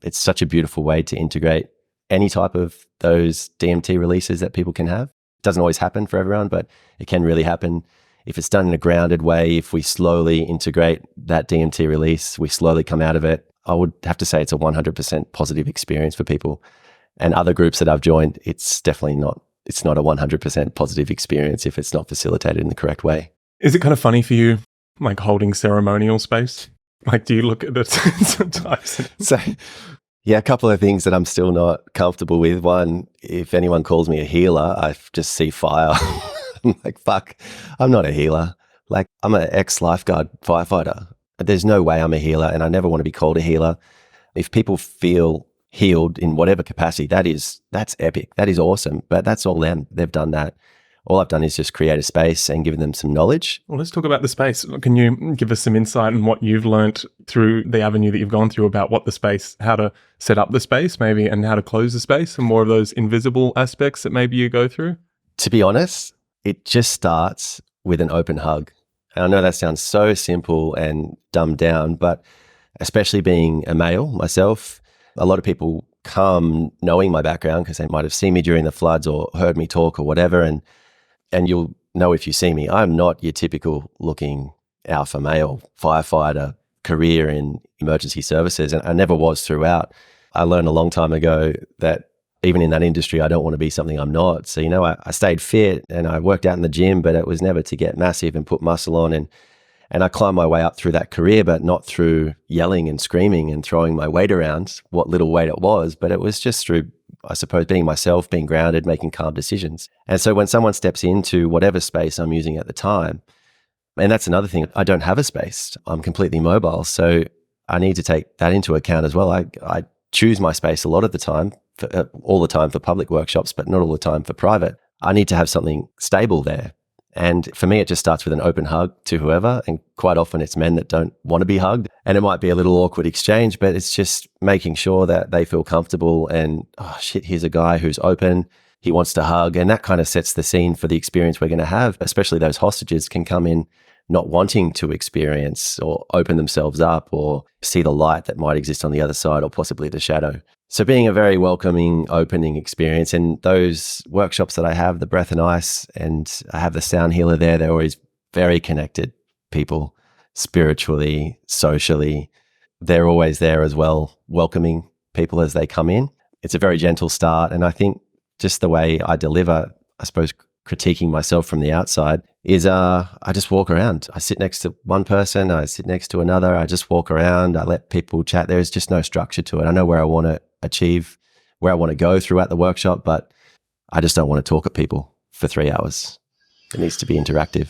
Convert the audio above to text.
It's such a beautiful way to integrate any type of those DMT releases that people can have. It doesn't always happen for everyone, but it can really happen. If it's done in a grounded way, if we slowly integrate that DMT release, we slowly come out of it, I would have to say it's a 100% positive experience for people. And other groups that I've joined, it's definitely not. It's not a 100% positive experience if it's not facilitated in the correct way. Is it kind of funny for you, like holding ceremonial space? Like, do you look at it sometimes? So, yeah, a couple of things that I'm still not comfortable with. One, if anyone calls me a healer, I just see fire. I'm like, fuck, I'm not a healer. Like, I'm an ex-lifeguard firefighter. There's no way I'm a healer, and I never want to be called a healer. If people feel healed in whatever capacity, that's epic. That is awesome. But that's all them. They've done that. All I've done is just create a space and give them some knowledge. Well, let's talk about the space. Can you give us some insight on what you've learned through the avenue that you've gone through about what the space, how to set up the space maybe, and how to close the space, and more of those invisible aspects that maybe you go through? To be honest, it just starts with an open hug. And I know that sounds so simple and dumbed down, but especially being a male myself, a lot of people come knowing my background because they might have seen me during the floods or heard me talk or whatever. And you'll know if you see me, I'm not your typical looking alpha male firefighter career in emergency services. And I never was throughout. I learned a long time ago that even in that industry, I don't want to be something I'm not. So, I stayed fit and I worked out in the gym, but it was never to get massive and put muscle on. And I climbed my way up through that career, but not through yelling and screaming and throwing my weight around, what little weight it was, but it was just through, I suppose, being myself, being grounded, making calm decisions. And so when someone steps into whatever space I'm using at the time, and that's another thing, I don't have a space. I'm completely mobile. So I need to take that into account as well. I choose my space a lot of the time, all the time for public workshops, but not all the time for private. I need to have something stable there. And for me, it just starts with an open hug to whoever. And quite often it's men that don't want to be hugged. And it might be a little awkward exchange, but it's just making sure that they feel comfortable and, oh shit, here's a guy who's open. He wants to hug. And that kind of sets the scene for the experience we're going to have, especially those hostages can come in not wanting to experience or open themselves up or see the light that might exist on the other side or possibly the shadow. So being a very welcoming, opening experience. And those workshops that I have, the breath and ice, and I have the sound healer there, they're always very connected people, spiritually, socially. They're always there as well, welcoming people as they come in. It's a very gentle start. And I think just the way I deliver, I suppose, critiquing myself from the outside is I just walk around. I sit next to one person, I sit next to another, I just walk around, I let people chat. There's just no structure to it. I know where I want to achieve, where I want to go throughout the workshop, but I just don't want to talk at people for 3 hours. It needs to be interactive.